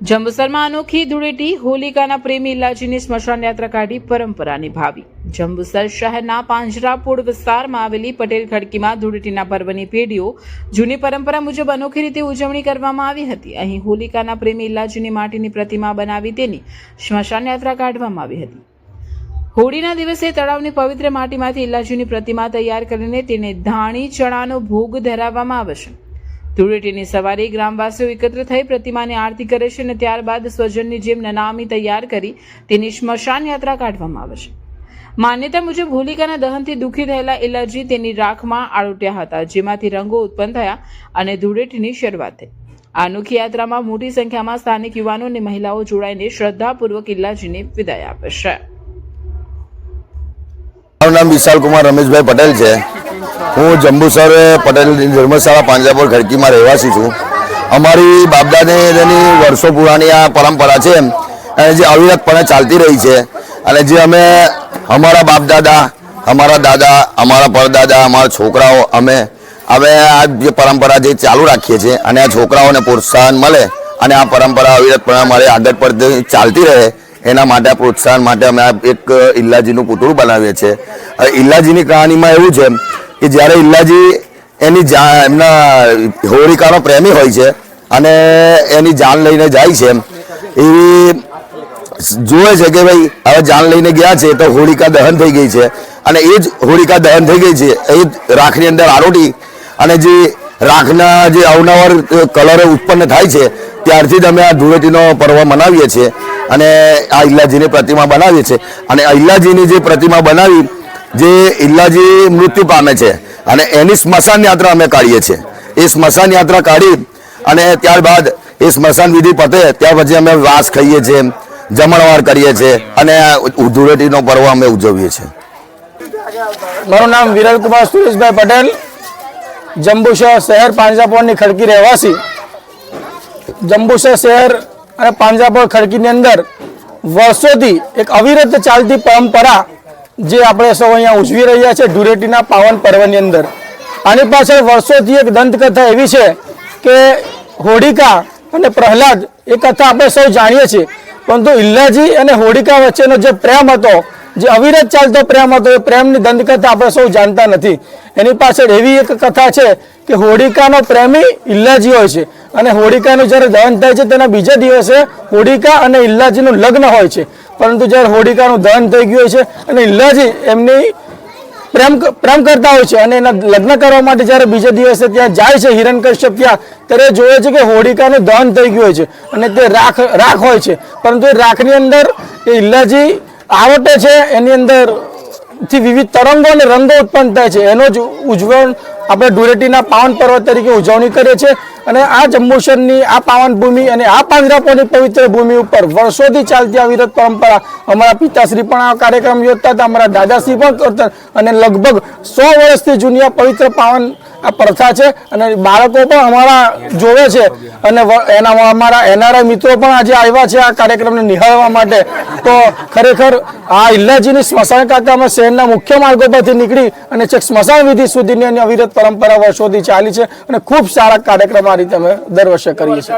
જંબુસરમાં અનોખી ધૂળેટી હોલિકાના પ્રેમી ઇલાજીની સ્મશાન યાત્રા કાઢી પરંપરા નિભાવી। જંબુસર શહેરના પાંજરાપોળ વિસ્તારમાં આવેલી પટેલ ખડકીમાં ધૂળેટીના પર્વની પેઢીઓ જૂની પરંપરા મુજબ અનોખી રીતે ઉજવણી કરવામાં આવી હતી। અહીં હોલિકાના પ્રેમી ઇલાજીની માટીની પ્રતિમા બનાવી તેની સ્મશાન યાત્રા કાઢવામાં આવી હતી। હોળીના દિવસે તળાવની પવિત્ર માટીમાંથી ઇલાજીની પ્રતિમા તૈયાર કરીને તેને ધાણી ચણાનો ભોગ ધરાવવામાં આવે છે। ધૂળેટીની સવારે ગ્રામવાસીઓ એકત્ર થઈ પ્રતિમાની આરતી કરે છે અને ત્યારબાદ સ્વજનની જેમ નનામી તૈયાર કરી તેની સ્મશાન યાત્રા કાઢવામાં આવે છે। માન્યતા મુજબ હોલિકાના દહનથી દુઃખી થયેલા ઇલાજી તેની રાખમાં આળોટ્યા હતા, જેમાંથી રંગો ઉત્પન્ન થયા અને ધૂળેટીની શરૂઆત થઈ। આ અનોખી યાત્રામાં મોટી સંખ્યામાં સ્થાનિક યુવાનો અને મહિલાઓ જોડાઈને શ્રદ્ધાપૂર્વક ઇલાજીને વિદાય આપે છે। મારું નામ વિશાલ કુમાર રમેશભાઈ પટેલ છે। હું જંબુસર પટેલ ધર્મશાળા પાંજરાપોળ ખડકીમાં રહેવાસી છું। અમારી બાપદાદાની વર્ષો પુરાણી આ પરંપરા છે અને જે અવિરતપણે ચાલતી રહી છે અને જે અમે અમારા બાપદાદા, અમારા દાદા, અમારા પરદાદા, અમારા છોકરાઓ અમે આ જે પરંપરા જે ચાલુ રાખીએ છીએ અને આ છોકરાઓને પ્રોત્સાહન મળે અને આ પરંપરા અવિરતપણે અમારે આગળ પડતી ચાલતી રહે એના માટે પ્રોત્સાહન માટે અમે એક ઇલ્લાજીનું પૂતળું બનાવીએ છીએ। ઇલ્લાજીની કહાનીમાં એવું છે કે જ્યારે ઇલ્લાજી એમના હોળિકાનો પ્રેમી હોય છે અને એની જાન લઈને જાય છે, એવી જોવે છે કે ભાઈ હવે જાન લઈને ગયા છે તો હોળિકા દહન થઈ ગઈ છે અને એ જ હોળિકા દહન થઈ ગઈ છે એ જ રાખની અંદર આરોટી અને જે રાખના જે અવનવર કલર ઉત્પન્ન થાય છે ત્યારથી જ અમે આ ધૂળેટીનો પર્વ મનાવીએ છીએ અને આ ઇલ્લાજીની પ્રતિમા બનાવીએ છીએ। અને ઇલ્લાજીની જે પ્રતિમા બનાવી જે ઇલ્લાજી મૃત્યુ પામે છે અને એની સ્મશાન યાત્રા અમે કાઢીએ છીએ। એ સ્મશાન યાત્રા કાઢી અને ત્યારબાદ એ સ્મશાન વિધિ પતે ત્યાર પછી અમે વાસ ખાઈએ છીએ, જમણવાર કરીએ છીએ અને ધૂળેટીનો પર્વ અમે ઉજવીએ છીએ। મારું નામ વિરલકુમાર સુરેશભાઈ પટેલ, જંબુસર શહેર પાંજરાપોળની ખડકી રહેવાસી। જંબુસર શહેર અને પાંજરાપોળ ખડકીની અંદર વર્ષોથી એક અવિરત ચાલતી પરંપરા જે આપણે સૌ અહીંયા ઉજવી રહ્યા છે ધૂળેટીના પાવન પર્વની અંદર। આની પાછળ વર્ષોથી એક દંતકથા એવી છે કે હોળિકા અને પ્રહલાદ એ કથા આપણે સૌ જાણીએ છીએ, પરંતુ ઇલ્લાજી અને હોળિકા વચ્ચેનો જે પ્રેમ હતો, જે અવિરત ચાલતો પ્રેમ હતો, એ પ્રેમની દંતકથા આપણે સૌ જાણતા નથી। એની પાછળ એવી એક કથા છે કે હોળિકાનો પ્રેમી ઇલ્લાજી હોય છે અને હોળિકાનું જ્યારે દહન થાય છે તેના બીજા દિવસે હોળિકા અને ઇલ્લાજીનું લગ્ન હોય છે, પરંતુ જ્યારે હોળિકાનું દહન થઈ ગયું હોય છે અને ઇલ્લાજી એમની પ્રેમ કરતા હોય છે અને એના લગ્ન કરવા માટે જ્યારે બીજા દિવસે ત્યાં જાય છે હિરણ્યકશ્યપ ત્યાં, ત્યારે જોવે છે કે હોળિકાનું દહન થઈ ગયું હોય છે અને તે રાખ હોય છે, પરંતુ એ રાખની અંદર એ ઇલ્લાજી આવટે છે, એની અંદર થી વિવિધ તરંગો અને રંગો ઉત્પન્ન થાય છે। એનો જ ઉજવણ આપણે ધૂળેટીના પાવન પર્વ તરીકે ઉજવણી કરીએ છીએ અને આ જંબુસરની આ પાવન ભૂમિ અને આ પાંજરાપોળની પવિત્ર ભૂમિ ઉપર વર્ષોથી ચાલતી અવિરત પરંપરા, અમારા પિતાશ્રી પણ આ કાર્યક્રમ યોજતા હતા, અમારા દાદાશ્રી પણ કરતા અને લગભગ 100 વર્ષથી જૂની આ પવિત્ર પાવન આ પ્રથા છે અને બાળકો પણ અમારા જોવે છે અને અમારા એનઆરઆઈ મિત્રો પણ આજે આવ્યા છે આ કાર્યક્રમને નિહાળવા માટે। તો ખરેખર આ ઇલ્લાજીની સ્મશાન કાકામાં શહેરના મુખ્ય માર્ગો પરથી નીકળી અને છેક સ્મશાન વિધિ સુધીની એની અવિરત પરંપરા વર્ષોથી ચાલી છે અને ખૂબ સારા કાર્યક્રમ આ રીતે અમે દર વર્ષે કરીએ છીએ।